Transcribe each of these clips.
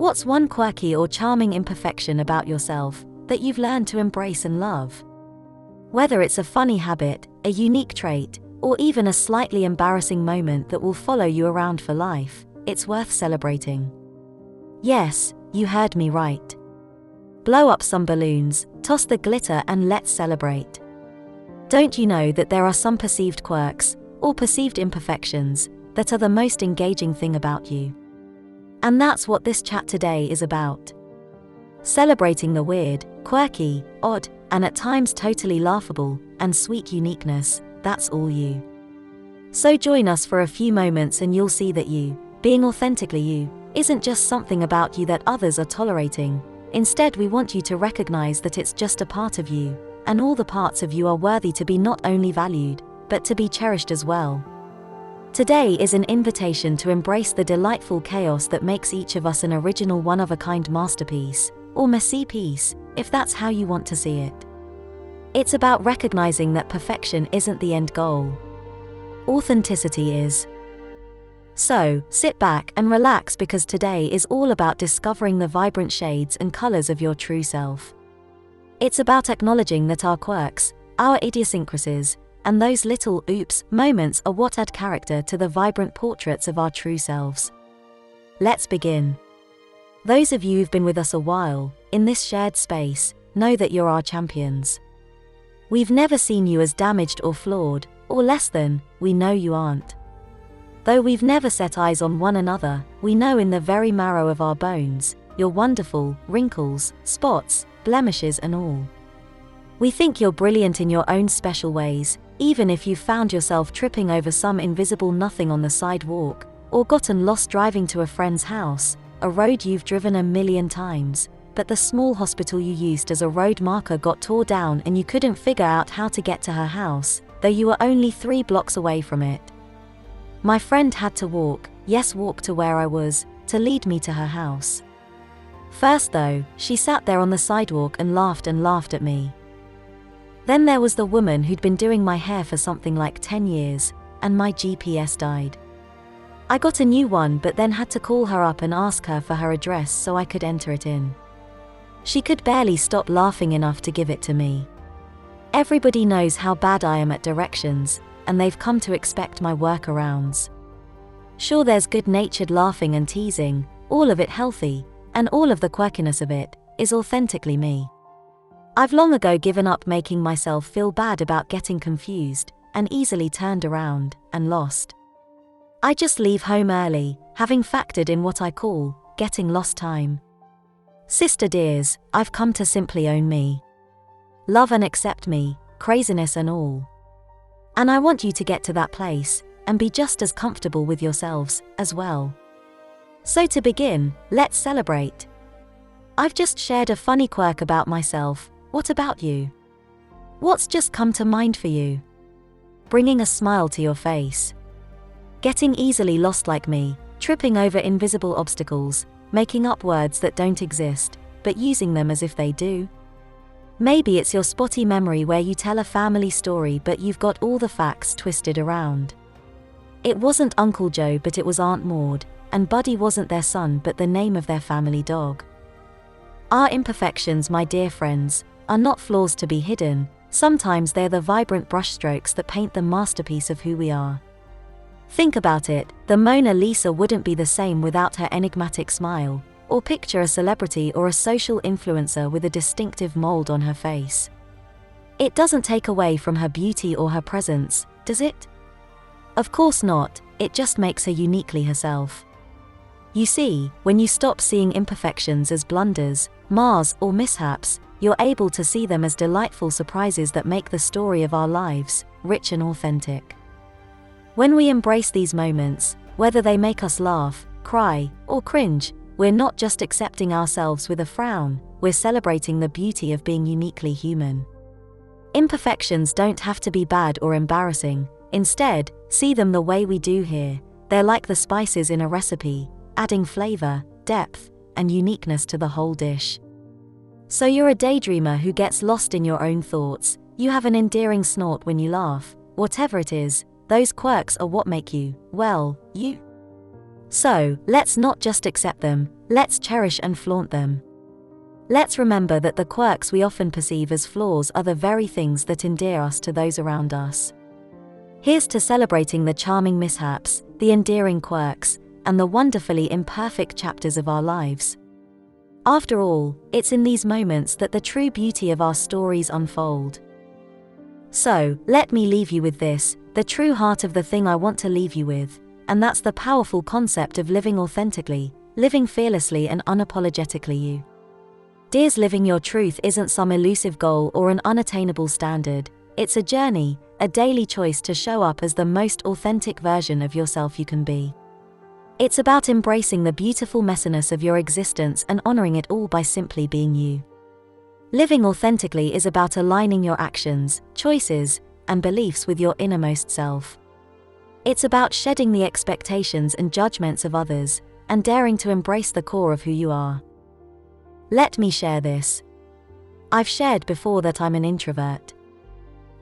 What's one quirky or charming imperfection about yourself that you've learned to embrace and love? Whether it's a funny habit, a unique trait, or even a slightly embarrassing moment that will follow you around for life, it's worth celebrating. Yes, you heard me right. Blow up some balloons, toss the glitter, and let's celebrate. Don't you know that there are some perceived quirks, or perceived imperfections, that are the most engaging thing about you? And that's what this chat today is about. Celebrating the weird, quirky, odd, and at times totally laughable, and sweet uniqueness, that's all you. So join us for a few moments and you'll see that you, being authentically you, isn't just something about you that others are tolerating. Instead, we want you to recognize that it's just a part of you, and all the parts of you are worthy to be not only valued, but to be cherished as well. Today is an invitation to embrace the delightful chaos that makes each of us an original one-of-a-kind masterpiece, or messy piece, if that's how you want to see it. It's about recognizing that perfection isn't the end goal. Authenticity is. So, sit back and relax because today is all about discovering the vibrant shades and colors of your true self. It's about acknowledging that our quirks, our idiosyncrasies, and those little oops moments are what add character to the vibrant portraits of our true selves. Let's begin. Those of you who've been with us a while, in this shared space, know that you're our champions. We've never seen you as damaged or flawed, or less than, we know you aren't. Though we've never set eyes on one another, we know in the very marrow of our bones, you're wonderful, wrinkles, spots, blemishes and all. We think you're brilliant in your own special ways, even if you've found yourself tripping over some invisible nothing on the sidewalk, or gotten lost driving to a friend's house, a road you've driven a million times, but the small hospital you used as a road marker got tore down and you couldn't figure out how to get to her house, though you were only 3 blocks away from it. My friend had to walk, yes, walk to where I was, to lead me to her house. First though, she sat there on the sidewalk and laughed at me. Then there was the woman who'd been doing my hair for something like 10 years, and my GPS died. I got a new one but then had to call her up and ask her for her address so I could enter it in. She could barely stop laughing enough to give it to me. Everybody knows how bad I am at directions, and they've come to expect my workarounds. Sure, there's good-natured laughing and teasing, all of it healthy, and all of the quirkiness of it is authentically me. I've long ago given up making myself feel bad about getting confused, and easily turned around, and lost. I just leave home early, having factored in what I call getting lost time. Sister dears, I've come to simply own me. Love and accept me, craziness and all. And I want you to get to that place, and be just as comfortable with yourselves, as well. So to begin, let's celebrate. I've just shared a funny quirk about myself, what about you? What's just come to mind for you? Bringing a smile to your face. Getting easily lost like me, tripping over invisible obstacles, making up words that don't exist, but using them as if they do. Maybe it's your spotty memory where you tell a family story but you've got all the facts twisted around. It wasn't Uncle Joe but it was Aunt Maud, and Buddy wasn't their son but the name of their family dog. Our imperfections, my dear friends, are not flaws to be hidden, sometimes they're the vibrant brushstrokes that paint the masterpiece of who we are. Think about it, the Mona Lisa wouldn't be the same without her enigmatic smile, or picture a celebrity or a social influencer with a distinctive mold on her face. It doesn't take away from her beauty or her presence, does it? Of course not, it just makes her uniquely herself. You see, when you stop seeing imperfections as blunders, mars, or mishaps, you're able to see them as delightful surprises that make the story of our lives rich and authentic. When we embrace these moments, whether they make us laugh, cry, or cringe, we're not just accepting ourselves with a frown, we're celebrating the beauty of being uniquely human. Imperfections don't have to be bad or embarrassing, instead, see them the way we do here. They're like the spices in a recipe, adding flavor, depth, and uniqueness to the whole dish. So you're a daydreamer who gets lost in your own thoughts, you have an endearing snort when you laugh, whatever it is, those quirks are what make you, well, you. So, let's not just accept them, let's cherish and flaunt them. Let's remember that the quirks we often perceive as flaws are the very things that endear us to those around us. Here's to celebrating the charming mishaps, the endearing quirks, and the wonderfully imperfect chapters of our lives. After all, it's in these moments that the true beauty of our stories unfold. So, let me leave you with this, the true heart of the thing I want to leave you with, and that's the powerful concept of living authentically, living fearlessly and unapologetically you. Dears, living your truth isn't some elusive goal or an unattainable standard, it's a journey, a daily choice to show up as the most authentic version of yourself you can be. It's about embracing the beautiful messiness of your existence and honoring it all by simply being you. Living authentically is about aligning your actions, choices, and beliefs with your innermost self. It's about shedding the expectations and judgments of others, and daring to embrace the core of who you are. Let me share this. I've shared before that I'm an introvert.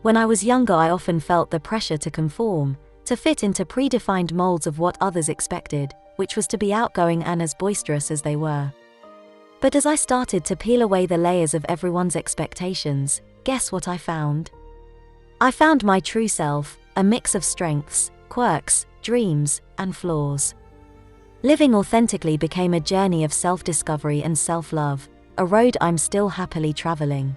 When I was younger, I often felt the pressure to conform, to fit into predefined molds of what others expected, which was to be outgoing and as boisterous as they were. But as I started to peel away the layers of everyone's expectations, guess what I found? I found my true self, a mix of strengths, quirks, dreams, and flaws. Living authentically became a journey of self-discovery and self-love, a road I'm still happily traveling.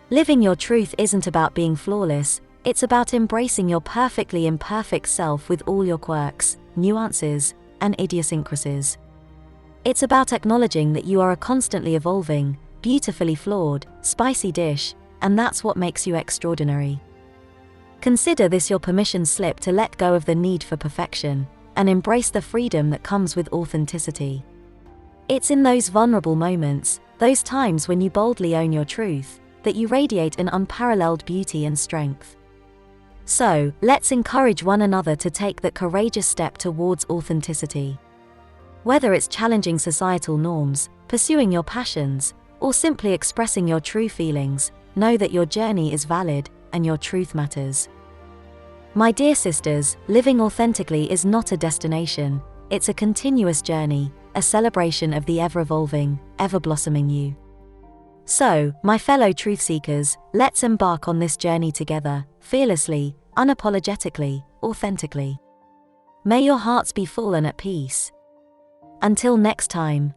Living your truth isn't about being flawless, it's about embracing your perfectly imperfect self with all your quirks, nuances, and idiosyncrasies. It's about acknowledging that you are a constantly evolving, beautifully flawed, spicy dish, and that's what makes you extraordinary. Consider this your permission slip to let go of the need for perfection, and embrace the freedom that comes with authenticity. It's in those vulnerable moments, those times when you boldly own your truth, that you radiate an unparalleled beauty and strength. So, let's encourage one another to take that courageous step towards authenticity. Whether it's challenging societal norms, pursuing your passions, or simply expressing your true feelings, know that your journey is valid and your truth matters. My dear sisters, living authentically is not a destination, it's a continuous journey, a celebration of the ever-evolving, ever-blossoming you. So, my fellow truth seekers, let's embark on this journey together, fearlessly, unapologetically, authentically. May your hearts be full and at peace. Until next time.